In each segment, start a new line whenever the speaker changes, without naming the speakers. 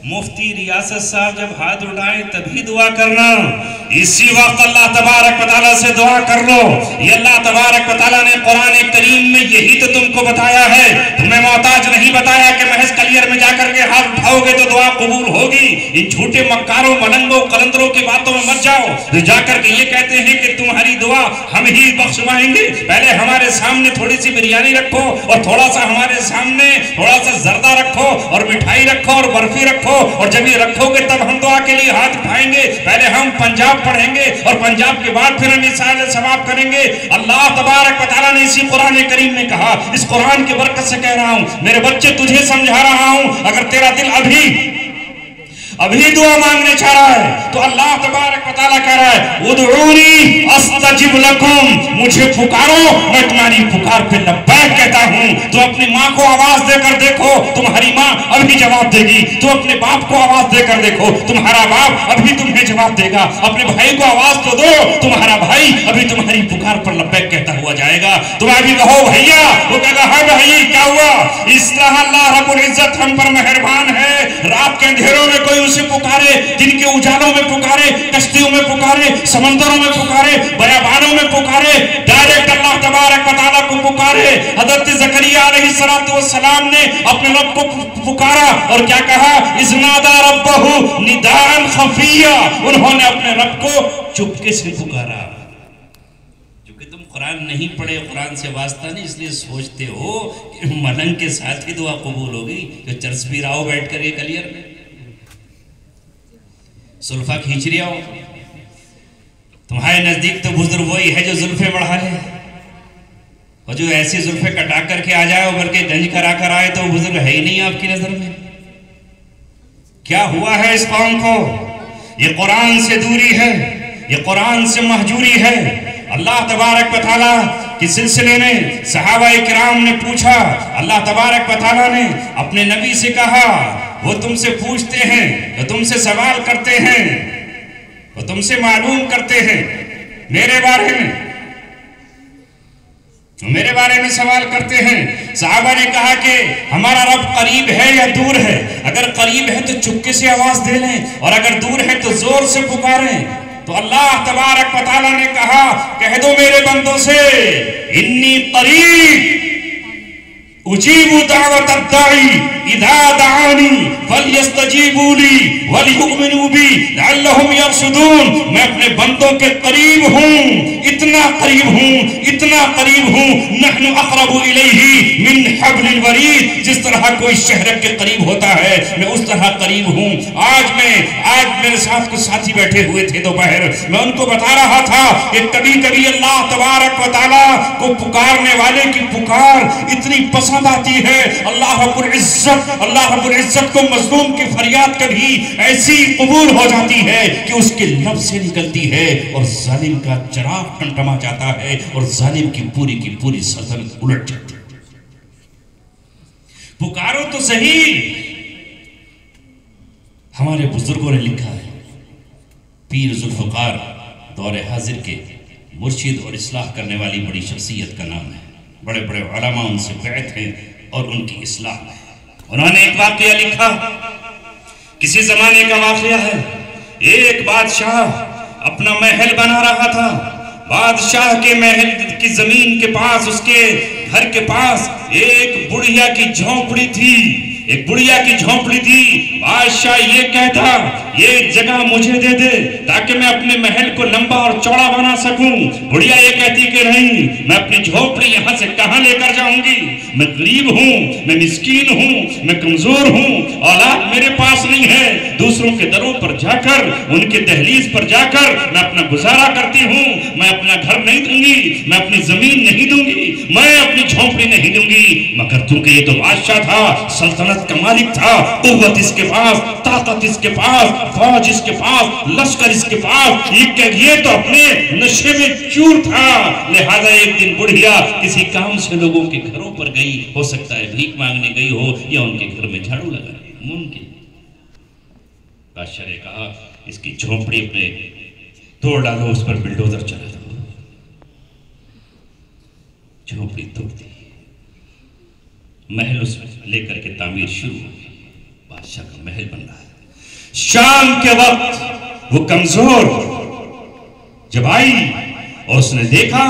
मुफ्ती रियासत साहब जब हाथ उठाएं तभी दुआ करना। इसी वक्त अल्लाह तबारक व तआला से दुआ कर लो। ये अल्लाह तबारक व तआला ने कुरान करीम में यही तो तुमको बताया है। तुम्हें मोहताज नहीं बताया कि महज कलियर में जाकर के हाथ उठाओगे तो दुआ कबूल होगी। इन झूठे मक्कारों मलंगों कलंदरों की बातों में मत जाओ जो जाकर के ये कहते हैं कि तुम्हारी दुआ हम ही बख्शवाएंगे। पहले हमारे सामने थोड़ी सी बिरयानी रखो और थोड़ा सा हमारे सामने थोड़ा सा जर्दा रखो और मिठाई रखो और बर्फी रखो, और जब ये रखोगे तब हम दुआ के लिए हाथ उठाएंगे। पहले हम पंजाब पढ़ेंगे और पंजाब के बाद फिर हम इसाल सवाब करेंगे। अल्लाह तबारक व तआला ने इसी कुरान करीम में कहा, इस कुरान की बरकत से कह रहा हूं मेरे बच्चे, तुझे समझा रहा हूं, अगर तेरा दिल अभी दुआ मांगने चाह रहा है तो अल्लाह तबारक व तआला कह रहा है उदऊनी अस्तजिब लकुम, मुझे पुकारो मैं तुम्हारी पुकार पे लब्बैक कहता हूं। तुम अपनी माँ को आवाज देकर देखो, तुम्हारी माँ अभी जवाब देगी। तुम अपने बाप को आवाज देकर देखो, तुम्हारा बाप अभी तुम्हें जवाब देगा। अपने भाई को आवाज तो दो, तुम्हारा भाई अभी तुम्हारी पुकार पर लब्बैक कहता हुआ जाएगा। तुम अभी कहो भैया, वो कहेगा हाँ भाई क्या हुआ। इस तरह अल्लाह रब्बुल इज्जत हम पर मेहरबान है। रात के अंधेरों में कोई उसे पुकारे, दिन के उजालों में पुकारे, कश्तियों में पुकारे, समंदरों में पुकारे, बयाबानों में पुकारे, डायरेक्ट अल्लाह तबारक व तआला को पुकारे। हज़रत ज़करिया अलैहिस्सलातु वस्सलाम ने अपने रब को पुकारा और क्या कहा, इज़नादा रब्बहु निदान खफिया, उन्होंने अपने रब को चुपके से पुकारा। क्योंकि तुम कुरान नहीं पढ़े, कुरान से वास्ता नहीं, इसलिए सोचते हो कि मलंग के साथ ही दुआ कबूल होगी। जो चर्च भी रहो बैठ कर ये कलियर में सुल्फा खींच रही हो, तुम्हारे नजदीक तो बुजुर्ग वही है जो जुल्फे बढ़ा ले, और जो ऐसी जुल्फे कटा करके आ जाए बल्कि गंज करा कर आए तो बुजुर्ग है ही नहीं आपकी नजर में। क्या हुआ है इस कौम को? ये कुरान से दूरी है, ये कुरान से महजूरी है। अल्लाह तबारक व तआला के सिलसिले में सहाबा किराम ने पूछा, अल्लाह तबारक व तआला ने अपने नबी से कहा, वो तुमसे पूछते हैं, वो तुमसे सवाल करते हैं, वो तुमसे मालूम करते हैं मेरे बारे में सवाल करते हैं। सहाबा ने कहा कि हमारा रब करीब है या दूर है? अगर करीब है तो चुपके से आवाज दे लें, और अगर दूर है तो जोर से पुकारें। तो अल्लाह तबारक व तआला ने कहा, कह दो मेरे बंदों से, इन्नी करीब उजीबु दावत अद्दाई इदा दानी फलयस्तजीबू ली वलियुमिनू बी लअल्लहुम यरशुदून। मैं अपने बंदों के करीब हूँ, इतना करीब हूँ, इतना करीब हूँ, नहनु अक़रबु इलैहि मिन हब्लिल वरीद। जिस तरह कोई शहर के करीब होता है मैं उस तरह करीब हूँ। आज मेरे साथ कुछ साथी बैठे हुए थे दोपहर, मैं उनको बता रहा था कि कभी कभी अल्लाह तबारक व तआला को पुकारने वाले की पुकार इतनी पसंद आती है। अल्लाह रब्बुल इज्जत को मज़लूम की फरियाद कभी ऐसी कबूल हो जाती है कि उसके लब से निकलती है और जालिम का चराग टमटमा जाता है और जालिम की पूरी सल्तनत उलट जाती है। पुकारो तो सही। हमारे बुजुर्गों ने लिखा है, पीर जुल्फ़कार दौरे हाजिर के मुर्शिद और इस्लाह करने वाली बड़ी शख्सियत का नाम है। बड़े बड़े उलमा उनसे बैत हैं और उनकी इस्लाह है। उन्होंने एक वाक़या लिखा, किसी जमाने का वाक़या है। एक बादशाह अपना महल बना रहा था। बादशाह के महल की जमीन के पास, उसके घर के पास एक बुढ़िया की झोंपड़ी थी। बादशाह ये कहता, ये जगह मुझे दे दे ताकि मैं अपने महल को लंबा और चौड़ा बना सकूं। बुढ़िया ये कहती कि नहीं, मैं अपनी झोपड़ी यहां से कहां लेकर जाऊंगी? मैं गरीब हूं, मैं मिस्कीन हूं, मैं कमजोर हूं, औलाद मेरे पास नहीं है। दूसरों के दरों पर जाकर, उनके दहलीज पर जाकर मैं अपना गुजारा करती हूं। मैं अपना घर नहीं दूंगी, मैं अपनी जमीन नहीं दूंगी, मैं अपनी झोपड़ी नहीं दूंगी। मगर चूंकि ये तो बादशाह था, सल्तनत का मालिक था, कुव्वत इसके पास, ताकत इसके पास, फौज इसके पास, लश्कर इसके पास, ये तो अपने नशे में चूर था। लिहाजा एक दिन बुढ़िया किसी काम से लोगों के घरों पर गई, हो सकता है भीख मांगने गई हो या उनके घर में झाड़ू लगाने, मुमकिन। बादशाह ने कहा, इसकी झोपड़ी अपने तोड़ डालो, उस पर बिल्डोजर चला दो। झोपड़ी तोड़ दी, महल उसमें लेकर के तामीर शुरू हुई। बादशाह का महल बन रहा है। शाम के वक्त वो कमजोर जब आई और उसने देखा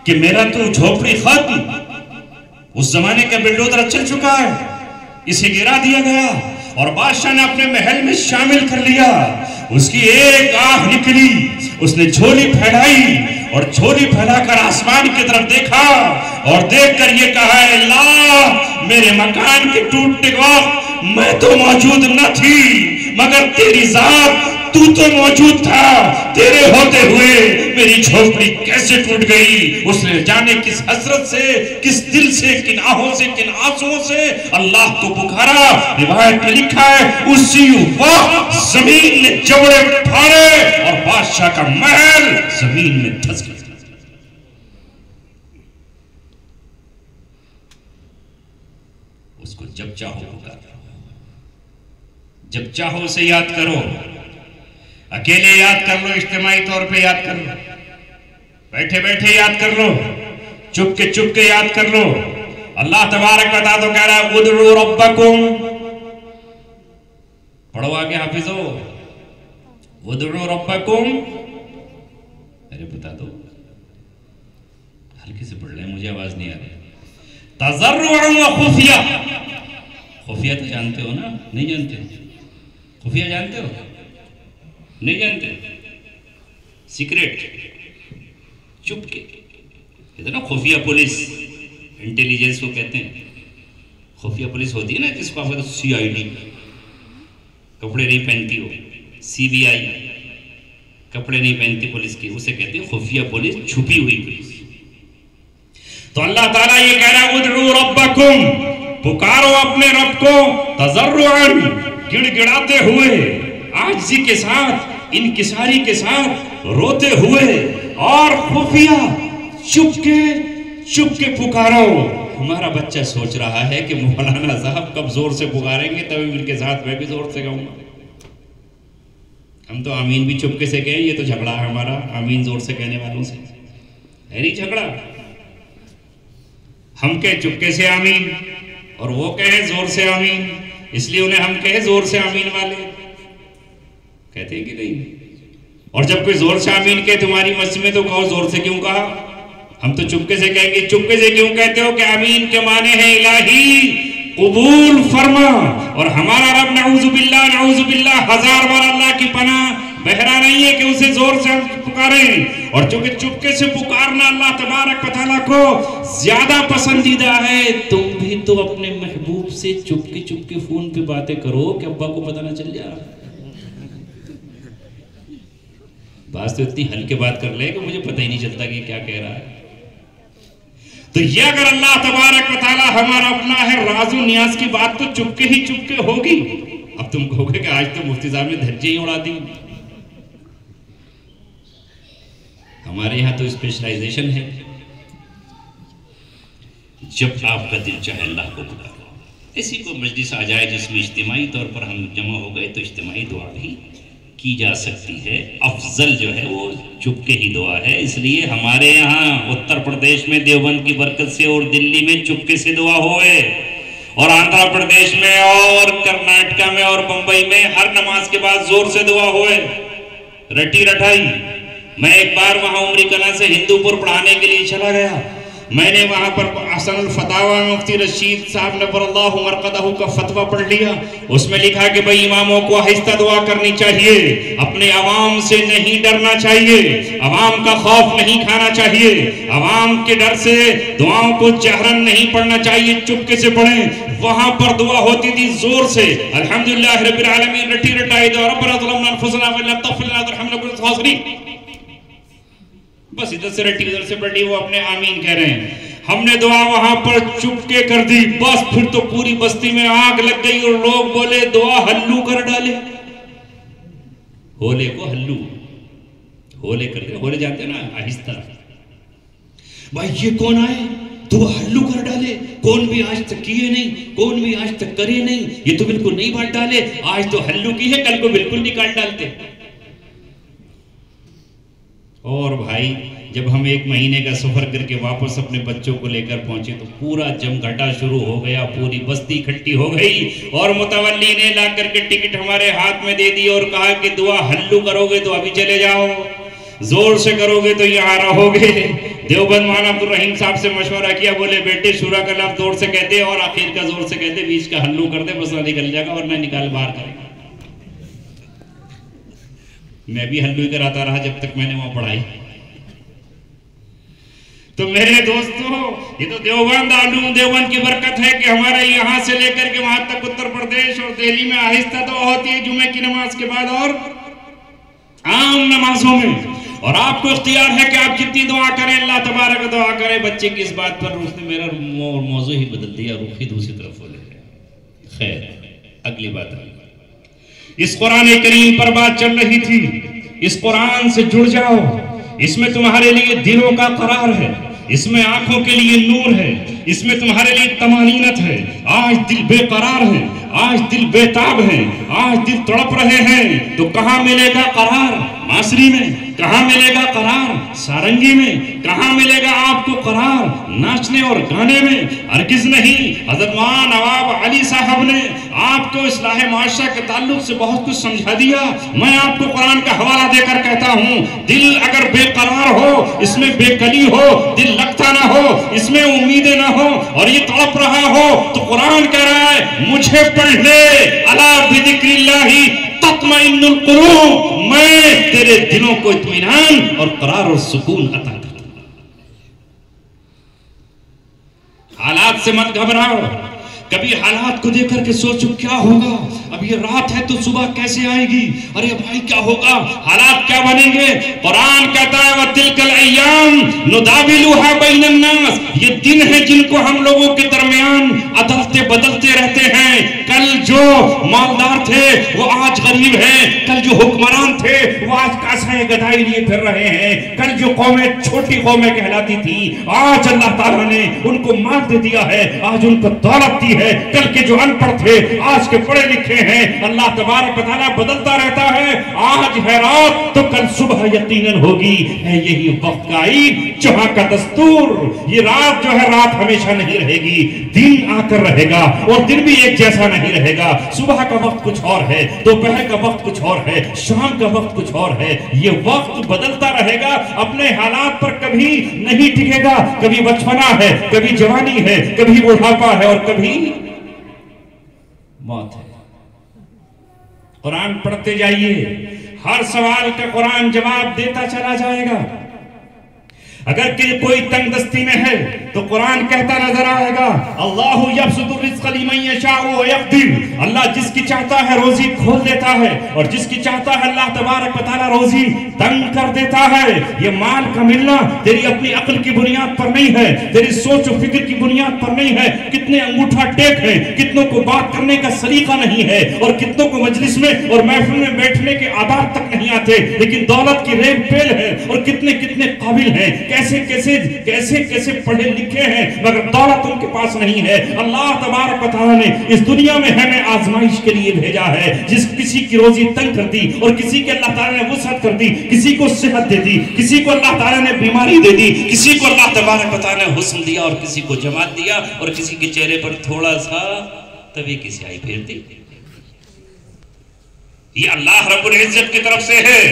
कि मेरा तो झोपड़ी खत्म, उस जमाने का बिल्डोजर चल चुका है, इसे गिरा दिया गया और बादशाह ने अपने महल में शामिल कर लिया। उसकी एक आंख निकली, उसने झोली फैलाई और झोली फैलाकर आसमान की तरफ देखा और देखकर ये कहा, अल्लाह मेरे मकान के टूटने के वक्त मैं तो मौजूद न थी, मगर तेरी जात तू तो मौजूद था, तेरे होते हुए मेरी झोपड़ी कैसे टूट गई। उसने जाने किस हसरत से, किस दिल से, किन आहों से, किन आंसुओं से अल्लाह को पुकारा। रिवायत में लिखा है उसी वक्त जमीन ने जबड़े फाड़े और बादशाह का महल जमीन में धंस गया। उसको जब चाहो पुकारो, जब चाहो उसे याद करो, अकेले याद कर लो, इज्तिमाई तौर पे याद कर लो, बैठे बैठे याद कर लो, चुप के याद कर लो। अल्लाह तबारक व तआला तो कह रहा है उदउ रब्बकुम, पढ़ो आगे हाफिजो, उदउ रब्बकुम, अरे बता दो, हल्के से पढ़ ले, मुझे आवाज नहीं आ रही। तज़र्रुअन व खुफिया, खुफिया तो जानते हो ना? नहीं जानते? खुफिया जानते हो? नहीं जानते? सीक्रेट, चुपके, कहते ना खुफिया पुलिस, इंटेलिजेंस को कहते हैं। खुफिया पुलिस होती है ना जिसको आप CID, कपड़े नहीं पहनती हो, CBI कपड़े नहीं पहनती पुलिस की, उसे कहते हैं खुफिया पुलिस, छुपी हुई पुलिस। तो अल्लाह ताला ये कह रहा है उदउ रब्बकुम, पुकारो अपने रब को, तज़र्रुअन, गिड़गिड़ाते हुए, आजिज़ी के साथ, इनकिसारी के साथ, रोते हुए, और खुफिया चुपके पुकारो। हमारा बच्चा सोच रहा है कि मौलाना साहब कब जोर से पुकारेंगे तभी उनके साथ मैं भी जोर से गाऊंगा। हम तो आमीन भी चुपके से कहें, ये तो झगड़ा है हमारा आमीन जोर से कहने वालों से, है नहीं झगड़ा? हम कहे चुपके से आमीन और वो कहे जोर से आमीन, इसलिए उन्हें हम कहे जोर से आमीन वाले, कहते हैं कि नहीं? और जब कोई जोर से आमीन कहे तुम्हारी मस्जिद में तो कहो जोर से क्यों कहा? हम तो चुपके से कहेंगे। चुपके से क्यों कहते हो? कि आमीन के माने हैं इलाही कबूल फरमा, और हमारा रब नऊजुबिल्लाह हजार बार अल्लाह की पनाह, बहरा नहीं है कि उसे जोर से पुकारें। और चूंकि चुपके से पुकारना अल्लाह तबारक व तआला को ज्यादा पसंदीदा है, तुम भी तो अपने महबूब से चुपके फोन पे बातें करो कि अब्बा को पता ना चल जाए। बात तो इतनी हल्के बात कर ले कि मुझे पता ही नहीं चलता कि क्या कह रहा है। तो ये अगर अल्लाह तबारक व तआला हमारा अपना है, राजू नियाज की बात तो चुपके होगी। अब तुम कहोगे कि आज तो मुफ्ती साहब ने धज्जे ही उड़ा दी। हमारे यहाँ तो स्पेशलाइजेशन है, जब आपका दिल चाहे अल्लाह को बुलाओ। ऐसी कोई मजलिस आ जाए जिसमें इज्तिमाई तौर पर हम जमा हो गए तो इज्तिमाई दुआ भी की जा सकती है। अफजल जो है वो चुपके ही दुआ है। इसलिए हमारे यहाँ उत्तर प्रदेश में देवबंद की बरकत से और दिल्ली में चुपके से दुआ होए, और आंध्र प्रदेश में और कर्नाटका में और बंबई में हर नमाज के बाद जोर से दुआ होए, रटी रटाई। मैं एक बार वहाँ उमरी कला से हिंदूपुर पढ़ाने के लिए चला गया। मैंने वहाँ पर अहसनुल फतावा मुफ्ती रशीद साहब नब्बरअल्लाहु मरक़दहू का फतवा पढ़ लिया। उसमें लिखा कि भाई इमामों को आहिस्ता दुआ करनी चाहिए, अपने अवाम से नहीं डरना चाहिए, अवाम का खौफ नहीं खाना चाहिए, अवाम के डर से दुआओं को जहरन नहीं पढ़ना चाहिए, चुपके से पढ़ें। वहाँ पर दुआ होती थी जोर से, अल्हम्दुलिल्लाह रब्बिल आलमीन, रटी रटाई दो, रब्बना ज़लमना अनफुसना व लम तग़फिर लना वतरहमना लनकुन बस इधर से रटी उधर से पढ़ी, वो अपने आमीन कह रहे हैं। हमने दुआ वहां पर चुपके कर दी, बस फिर तो पूरी बस्ती में आग लग गई और लोग बोले दुआ हल्लू कर डाले। होले को हल्लू, होले करते, होले जानते हैं ना, आहिस्ता। भाई ये कौन आए, दुआ हल्लू कर डाले, कौन भी आज तक किए नहीं, कौन भी आज तक करे नहीं, ये तो बिल्कुल नहीं बांट डाले, आज तो हल्लू की है, कल को बिल्कुल निकाल डालते। और भाई जब हम 1 महीने का सफर करके वापस अपने बच्चों को लेकर पहुंचे तो पूरा जमघटा शुरू हो गया, पूरी बस्ती इकट्ठी हो गई और मुतवल्ली ने ला करके टिकट हमारे हाथ में दे दी और कहा कि दुआ हल्लू करोगे तो अभी चले जाओ, जोर से करोगे तो यहाँ रहोगे। देवबंद मौलाना अब्दुल रहीम साहब से मशवरा किया, बोले बेटे शुरा का लफ्ज़ जोर से कहते और आखिर का जोर से कहते, बीच का हल्लू कर दे बस निकल जाएगा वरना निकाल बाहर करेगा। मैं भी हल्लू ही कराता रहा जब तक मैंने वहां पढ़ाई। तो मेरे दोस्तों, ये तो देवबंद आलूम देवबंद की बरकत है कि हमारे यहाँ से लेकर के वहां तक उत्तर प्रदेश और दिल्ली में आहिस्ता तो होती है जुमे की नमाज के बाद और आम नमाजों में, और आपको इख्तियार है कि आप जितनी दुआ करें अल्लाह तबारक दुआ करें। बच्चे की इस बात पर उसने मेरा मौजू ही बदल दिया, रुखी दूसरी तरफ हो गया। खैर अगली बात है, इस कुरान करीम पर बात चल रही थी, इस कुरान से जुड़ जाओ, इसमें तुम्हारे लिए दिलों का करार है, इसमें आंखों के लिए नूर है, इसमें तुम्हारे लिए तमानीनत है। आज दिल बेकरार है, आज दिल बेताब है, आज दिल तड़प रहे हैं, तो कहां मिलेगा करार? मासरी में। कहां मिलेगा करार? सारंगी में। कहां मिलेगा आपको करार? नाचने और गाने में? हरगिज नहीं। हज़रत मौलाना नवाब अली साहब ने आपको इस्लाह माशरा के ताल्लुक से बहुत कुछ समझा दिया। मैं आपको कुरान का हवाला देकर कहता हूं, दिल अगर बेकरार हो, इसमें बेकली हो, दिल लगता ना हो, इसमें उम्मीदें ना हो और ये तड़प रहा हो, तो कुरान कह रहा है मुझे पढ़ ले, अला बिज़िक्रिल्लाहि तत्मइन्नुल कुलूब, मैं तेरे दिलों को इत्मीनान और करार और सुकून अता करूंगा। हालात से मत घबराओ, कभी हालात को देख करके सोचो क्या होगा, अब ये रात है तो सुबह कैसे आएगी, अरे भाई क्या होगा, हालात क्या बनेंगे। कुरान कहता है वतिलकल अय्याम नुदाविलुहा बैनन नास, ये दिन है जिनको हम लोगों के दरमियान अदलते बदलते रहते हैं। कल जो मालदार थे वो आज गरीब हैं, कल जो हुक्मरान थे वो आज कासाए गदाई लिए फिर रहे हैं, कल जो कौमें छोटी कौमें कहलाती थी आज अल्लाह ताला ने उनको माल दे दिया है, आज उनको दौलत दी है। कल के जो अनपढ़ थे आज के पढ़े लिखे हैं। अल्लाह तबारक व तआला बदलता रहता है, आज है रात तो कल सुबह यकीनन होगी, है यही वक्त का ईद जहां का दस्तूर। ये रात जो है रात हमेशा नहीं रहेगी, दिन आकर रहेगा और दिन भी एक जैसा नहीं रहेगा। सुबह का वक्त कुछ और है, दोपहर का वक्त कुछ और है, शाम का वक्त कुछ और है। ये वक्त बदलता रहेगा, अपने हालात पर कभी नहीं टिकेगा। कभी बचपना है, कभी जवानी है, कभी बुढ़ापा है और कभी मौत है। कुरान पढ़ते जाइए, हर सवाल का कुरान जवाब देता चला जाएगा। अगर कोई तंगदस्ती में है तो कुरान कहता नजर आएगा, अल्लाहु यब्सुतु रिज़्क़ लिमन यशाउ व यक़दिर, अल्लाह जिसकी चाहता है रोजी खोल देता है और जिसकी चाहता है अल्लाह तबारक व तआला रोजी तंग कर देता है। ये माल का मिलना तेरी अपनी अक्ल की बुनियाद पर नहीं है, तेरी सोच और फिक्र की बुनियाद पर नहीं है। कितने अंगूठा टेक हैं, कितनों को बात करने का सलीका नहीं है और कितनों को मजलिस में और महफिल में बैठने के आदाब तक नहीं आते, लेकिन दौलत की रेल पेल है और कितने कितने काबिल हैं, कैसे कैसे कैसे कैसे पढ़े लिखे हैं मगर दौलत उनके पास नहीं है। अल्लाह तबारक व तआला ने इस दुनिया में हमें आजमाइश के लिए भेजा है। जिस किसी की रोजी तंग कर दी और किसी के अल्लाह ताला ने वुसअत कर दी, किसी को सेहत दे दी, किसी को अल्लाह ताला ने बीमारी दे दी, किसी को अल्लाह तबारक व तआला ने हुस्न दिया और किसी को जमात दिया और किसी के चेहरे पर थोड़ा सा तभी की स्याही फेर दी। ये अल्लाह रब्बुल इज्जत की तरफ से है,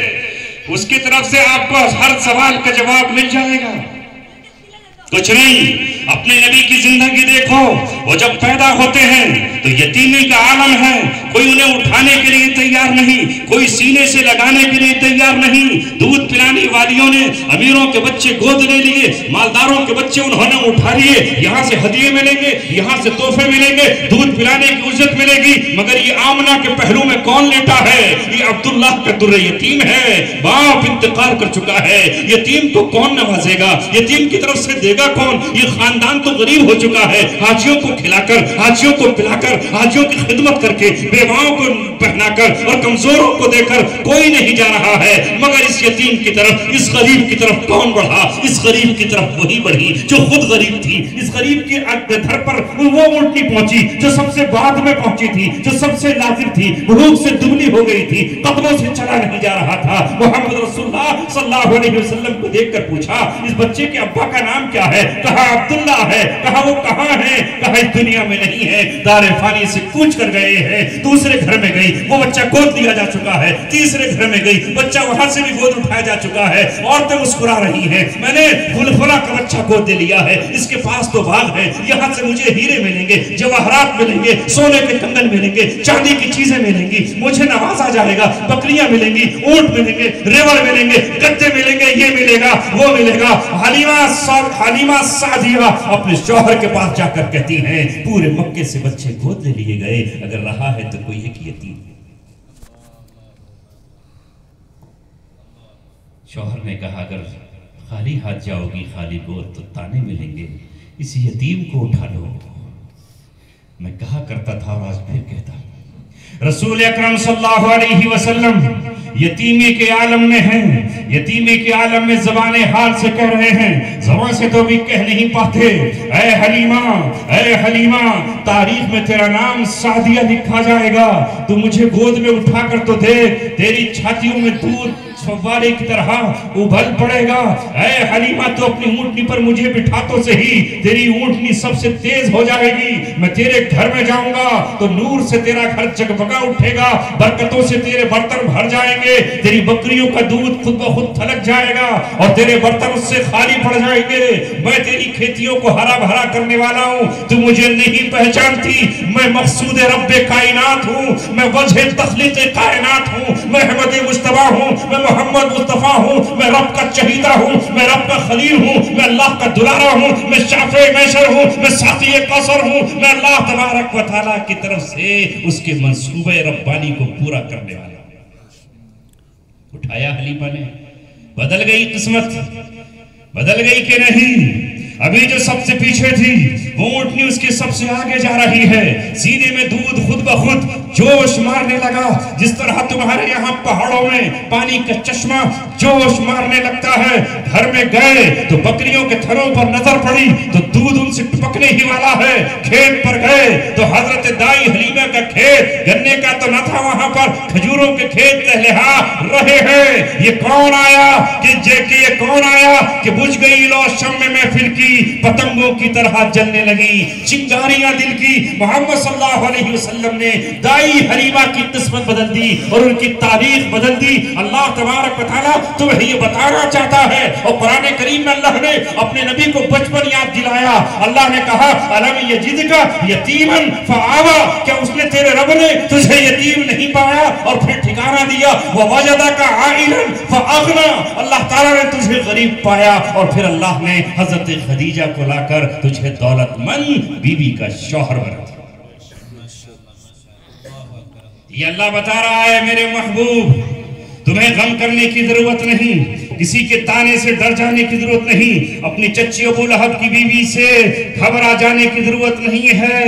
उसकी तरफ से आपको हर सवाल का जवाब मिल जाएगा। कुछ नहीं, अपने नबी की जिंदगी देखो, वो जब पैदा होते हैं तो यतीमी का आलम है, कोई उन्हें उठाने के लिए तैयार नहीं, कोई सीने से लगाने के लिए तैयार नहीं। दूध पिलाने वालियों ने अमीरों के बच्चे गोद ले लिए, मालदारों के बच्चे उन्होंने उठा लिए, यहाँ से हदिये मिलेंगे, यहाँ से तोहफे मिलेंगे, दूध पिलाने की उज्जत मिलेगी। मगर ये आमना के पहलू में कौन लेटा है? ये अब्दुल्लाह का दुर्रे यतीम है, बाप इंतकाल कर चुका है। यतीम को कौन नवाजेगा? यतीम की तरफ से देगा कौन? ये खानदान तो गरीब हो चुका है। हाजियों को खिलाकर, हाजियों को पिलाकर, हाजियों की खिदमत करके, बेवाओं को पहनाकर, और कमजोरों को देखकर कोई नहीं जा रहा है, मगर इस यतीम की तरफ, इस गरीब की तरफ कौन बढ़ा? इस गरीब की तरफ वही बढ़ी जो खुद गरीब थी। इस गरीब के घर पर वो ऊँटनी पहुंची जो सबसे बाद में पहुंची थी, जो सबसे लाजिम थी, भूख से दुबली हो गई थी, कदमों से चला नहीं जा रहा था। मोहम्मद रसूलुल्लाह सल्लल्लाहु अलैहि वसल्लम को देखकर पूछा, इस बच्चे के अब्बा का नाम क्या है? कहा अब्दुल्ला है। कहा वो कहाँ है? कहा इस दुनिया में नहीं है, दारे फानी से कूच कर गए हैं। दूसरे घर में गई, वो बच्चा गोद लिया जा चुका है। तीसरे घर में गई, बच्चा वहां से भी गोद उठाया जा चुका है। औरतें मुस्कुरा रही हैं, मैंने फुलफुला का बच्चा गोद ले लिया है, इसके पास तो बाग है, यहाँ से मुझे हीरे मिलेंगे, जवाहरात मिलेंगे, सोने के कंगन मिलेंगे, चांदी की चीजें मिलेंगी, मुझे नवाजा जाएगा, बकरियां मिलेंगी, ऊंट मिलेंगे, रेवड़ मिलेंगे, गद्दे मिलेंगे, ये मिलेगा, वो मिलेगा। हलीमा सादिया अपने शौहर के पास जाकर कहती हैं, पूरे मक्के से बच्चे गोद ले लिए गए, अगर रहा है तो कोई एक यतीम। शौहर ने कहा, अगर खाली हाथ जाओगी, खाली गोद, तो ताने मिलेंगे, इस यतीम को उठा लो। मैं कहा करता था और आज फिर कहता हूं, रसूल अकरम सल्लल्लाहु अलैहि वसल्लम यतीमे के आलम में हैं, यतीमे के आलम में ज़बाने हाल से कह रहे हैं, ज़बान से तो भी कह नहीं पाते, ऐ हलीमा, ऐ हलीमा, तारीख में तेरा नाम सादिया लिखा जाएगा, तू मुझे गोद में उठाकर तो दे, तेरी छातियों में दूध फव्वारे की तरह उबल पड़ेगा। ऐ हलीमा, तो अपनी ऊंटनी पर मुझे बिठा तो सही, तेरी ऊंटनी सबसे तेज हो जाएगी, मैं तेरे घर में जाऊंगा तो नूर से तेरा घर जगमगा उठेगा, बरकतों से तेरे बर्तन भर जाएंगे, तेरी बकरियों का दूध खुद ब खुद थलक जाएगा और तेरे बर्तन उससे खाली पड़ जाएंगे। मैं तेरी खेतियों को हरा भरा करने वाला हूँ, तू मुझे नहीं पहचानती, मैं मकसूद रब्बे कायनात हूँ, मैं वजह तख्लीक कायनात हूँ, मैं अहमद मुस्तफा हूँ, मैं मोहम्मद मुस्तफा हूँ, मैं रब का चहीदा हूँ, मैं रब का खलील हूँ, मैं अल्लाह का दुलारा हूँ, मैं शाफे मैशर हूँ, मैं साक़ी कौसर हूँ, मैं अल्लाह तबारक व तआला की तरफ से उसके मंसूबे रब्बानी को पूरा करने वाला। उठाया हलीमा ने, बदल गई किस्मत, बदल गई कि नहीं? अभी जो सबसे पीछे थी वो ऊंटनी उसके सबसे आगे जा रही है, सीने में दूध खुद ब खुद जोश मारने लगा, जिस तरह तुम्हारे यहाँ पहाड़ों में पानी का चश्मा जोश मारने लगता है। घर में गए तो बकरियों के थनों पर नजर पड़ी तो दूध उनसे टपकने ही वाला है। खेत पर गए तो हजरत दाई हलीमा का खेत गन्ने का तो न था, वहां पर खजूरों के खेत लहलहा रहे हैं। ये कौन आया कि ये कौन आया कि बुझ गई लो शम्मे महफिल की, पतंगों की तरह जलने लगी चिंगारियां दिल की। मोहम्मद सल्लल्लाहु अलैहि वसल्लम ने दाई हलीमा की किस्मत बदल दी और उनकी तारीख बदल दी। अल्लाह तबारक व तआला तुम्हें ये बताना चाहता है और कुरान करीम में अल्लाह ने अपने नबी को बचपन याद दिलाया। अल्लाह ने कहा, अलम यजिदका यतीमन फआवा, क्या उसने तेरे रब ने तुझे यतीम नहीं पाया और फिर ठिकाना दिया? व वजदका आइलन फअगना, अल्लाह ताला ने तुझे गरीब पाया और फिर अल्लाह ने हजरत खदीजा को लाकर तुझे दौलतमंद बीबी का शौहर बना दिया। ये अल्लाह बता रहा है, मेरे महबूब तुम्हें गम करने की जरूरत नहीं, किसी के ताने से डर जाने की जरूरत नहीं, अपनी चच्ची अबू लहब की बीवी से घबरा जाने की जरूरत नहीं है।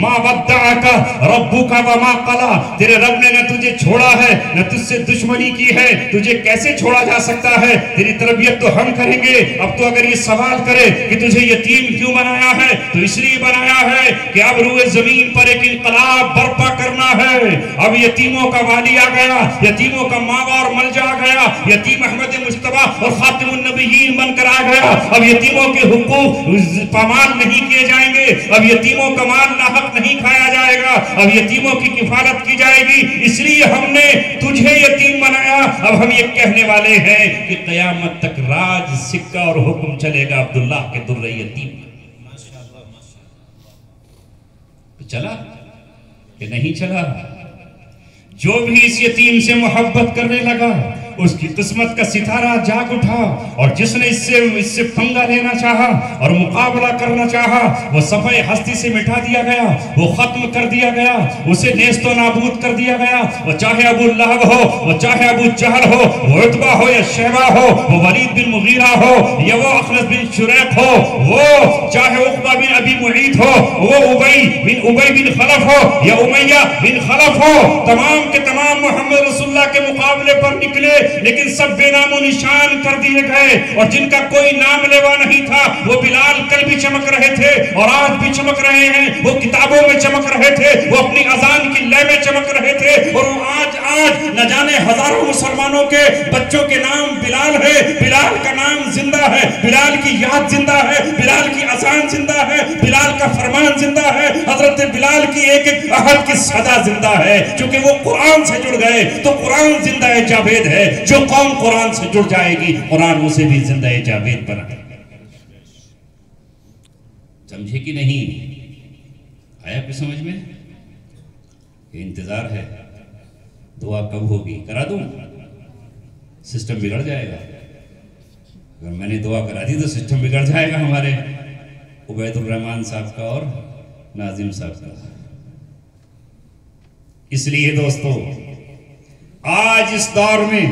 माँ वद्दाअका रब्बुका व मा क़ला, तेरे रब ने न तुझे छोड़ा है न तुझसे दुश्मनी की है, तुझे कैसे छोड़ा जा सकता है? तेरी तरबियत तो हम करेंगे। अब तो अगर ये सवाल करे कि तुझे यतीम क्यों बनाया है, तो इसलिए बनाया है कि अब रूए जमीन पर एक इंकलाब बर्पा करना है। अब यतीमों का वाली आ गया, यतीमों का माँ और मलजा आ गया, यतीम अहमद मुस्तफा और खातिमुन नबिय्यीन बनकर आ गया। अब यतीमों के हुकूक पामाल नहीं किए जाएंगे, अब यतीमों का माल नाहक नहीं खाया जाएगा, अब यतीमों की किफालत की जाएगी। इसलिए हमने तुझे यतीम बनाया। अब हम ये कहने वाले हैं कि कयामत तक राज सिक्का और हुक्म चलेगा अब्दुल्लाह के दुर्रे यतीम। चला कि नहीं चला? जो भी इस यतीम से मोहब्बत करने लगा उसकी किस्मत का सितारा जाग उठा और जिसने इससे पंगा लेना चाहा और मुकाबला करना चाहा वो सफाई हस्ती से मिटा दिया गया, वो खत्म कर दिया गया, उसे नेस्तो नाबूद कर दिया गया। वो चाहे अबू लहब हो, वो चाहे अबू जहल हो, वो उतबा हो या शैबा हो, वो वलीद बिन मुगीरा हो या वो अखनस बिन शुरैक हो, वो चाहे उक़बा बिन अबी मुईत हो, वो उबई बिन खलफ हो या उमैया बिन खलफ हो, तमाम के तमाम मोहम्मद रसूलुल्लाह के मुकाबले पर निकले, लेकिन सब बेनामो निशान कर दिए गए। और जिनका कोई नाम लेवा नहीं था, वो बिलाल कल भी चमक रहे थे और आज भी चमक रहे हैं, वो किताबों में चमक रहे थे, वो अपनी अजान की लय में चमक रहे थे, और वो आज न जाने हजारों मुसलमानों के बच्चों के नाम बिलाल है। बिलाल का नाम जिंदा है, बिलाल की याद जिंदा है, बिलाल की अजान जिंदा है, बिलाल का फरमान जिंदा है, हजरत बिलाल की एक एक अहद की सदा जिंदा है, क्योंकि वो कुरान से जुड़ गए। तो कुरान जिंदा है जावेद है, जो कौम कुरान से जुड़ जाएगी कुरान उसे भी जिंदा है जावेद बना देगा। समझे कि नहीं? आया कुछ समझ में? ये इंतजार है, दुआ कब होगी? करा दूं? सिस्टम बिगड़ जाएगा। अगर मैंने दुआ करा दी तो सिस्टम बिगड़ जाएगा हमारे उबैदुर रहमान साहब का और नाजिम साहब का। इसलिए दोस्तों, आज इस दौर में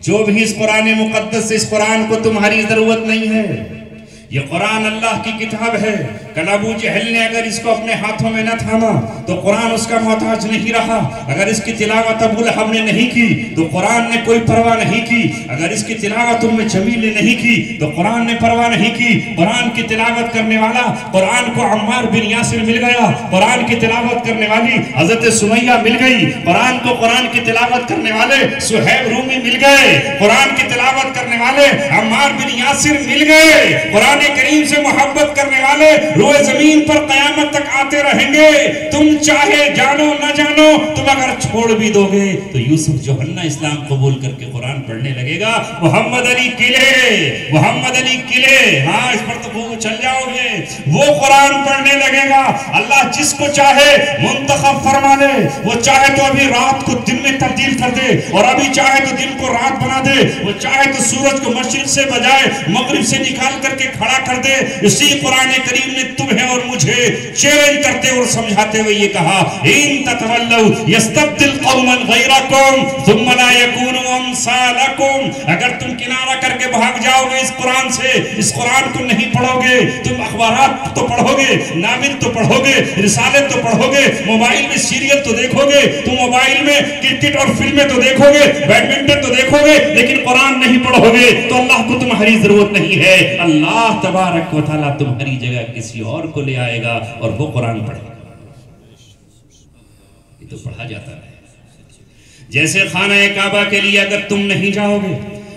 जो भी इस कुरान मुकद्दस से, इस कुरान को तुम्हारी जरूरत नहीं है। ये कुरान अल्लाह की किताब है। कल अबू जहल ने अगर इसको अपने हाथों में न थामा तो कुरान उसका मोहताज नहीं रहा। अगर इसकी तिलावत अबू लहब ने नहीं की तो कुरान ने कोई परवाह नहीं की। अगर इसकी तिलावत उम्मे जमील ने नहीं की तो कुरान ने परवाह नहीं की। कुरान की तिलावत करने वाला, कुरान को अम्मार बिन यासिर मिल गया, कुरान की तिलावत करने वाली हजरत सुमैया मिल गई, कुरान को कुरान की तिलावत करने वाले सुहैब रूमी मिल गए, कुरान की तिलावत करने वाले अम्मार बिन यासिर मिल गए। कुरान करीम से मोहब्बत करने वाले रोए जमीन पर कयामत तक आते रहेंगे। तुम चाहे जानो न जानो, तुम अगर छोड़ भी दोगे तो यूसुफ जोहन्ना इस्लाम कबूल करके कुरान पढ़ने लगेगा। मोहम्मद अली किले, मोहम्मद अली किले, हाँ इस पर तो खूब चल जाओगे। वो कुरान पढ़ने लगेगा। अल्लाह जिसको चाहे मुंतखब फरमा ले। वो चाहे तो अभी रात को दिन में तब्दील कर दे और अभी चाहे तो दिन को रात बना दे। वो चाहे तो सूरज को मशरिक से बजाय मगरिब से निकाल करके खड़ा कर दे। इसी कुरान करीम ने तुम्हें और मुझे चैलेंज करते और समझाते हुए ये कहा, इन ततवल्लू यस्तब्दिल कौमन गैरकुम थुम्मा ला यकूनु अमसालकुम। अगर तुम किनारा करके भाग जाओगे इस कुरान से, इस कुरान को नहीं पढ़ोगे, तुम अखबारात तो पढ़ोगे, नाविल तो पढ़ोगे, रिसाले तो पढ़ोगे, मोबाइल में सीरियल तो देखोगे, तुम मोबाइल में क्रिकेट और फिल्में तो देखोगे, बैडमिंटन तो देखोगे, लेकिन कुरान नहीं पढ़ोगे तो अल्लाह को तुम्हारी जरूरत नहीं है। अल्लाह तबारक व तआला तुम्हारी जगह किसी और को ले आएगा और वो कुरान पढ़ेगा। ये तो पढ़ा जाता है। जैसे खाना काबा के लिए अगर तुम नहीं जाओगे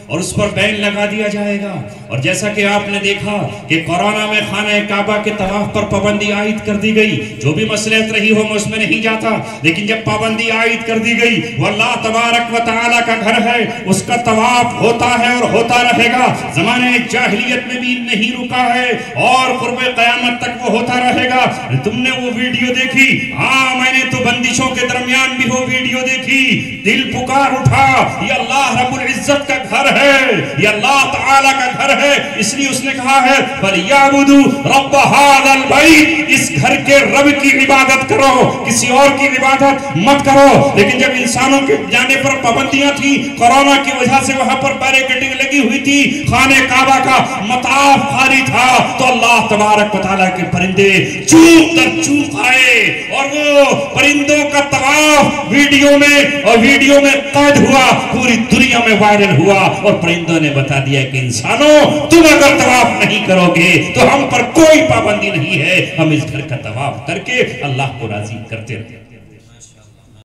और उस पर बैन लगा दिया जाएगा, और जैसा कि आपने देखा कि कोरोना में खाना काबा के तवाफ पर पाबंदी आयद कर दी गई। जो भी मसलहत रही हो मैं उसमें नहीं जाता, लेकिन जब पाबंदी आयद कर दी गई, वो अल्लाह तबारक व तआला का घर है, उसका तवाफ होता है और होता रहेगा। ज़माने जाहिलियत में भी नहीं रुका है और क़ुर्बे क़यामत तक वो होता रहेगा। तुमने वो वीडियो देखी? हाँ, मैंने तो बंदिशों के दरमियान भी वो वीडियो देखी। दिल पुकार उठा, ये अल्लाह रब्बुल इज्जत का घर है, ये अल्लाह ताला का घर है। इसलिए उसने कहा है, फलियाबुदु रब्ब हाज़ल बैत, इस घर के रब की इबादत करो, किसी और की इबादत मत करो। लेकिन जब इंसानों के जाने पर पाबंदियां थी, कोरोना की वजह से वहां पर बैरिकेडिंग लगी हुई थी, खाने काबा का मताफ खाली था, तो अल्लाह तबारक व तआला के परिंदे चूक दर चूक आए और वो परिंदों का तवाफ वीडियो में कैद हुआ, पूरी दुनिया में वायरल हुआ। और परिंदों ने बता दिया कि इंसानों, तुम अगर तवाफ नहीं करोगे तो हम पर कोई पाबंदी नहीं है, हम इस घर का तवाफ करके अल्लाह को राजी करते रहे।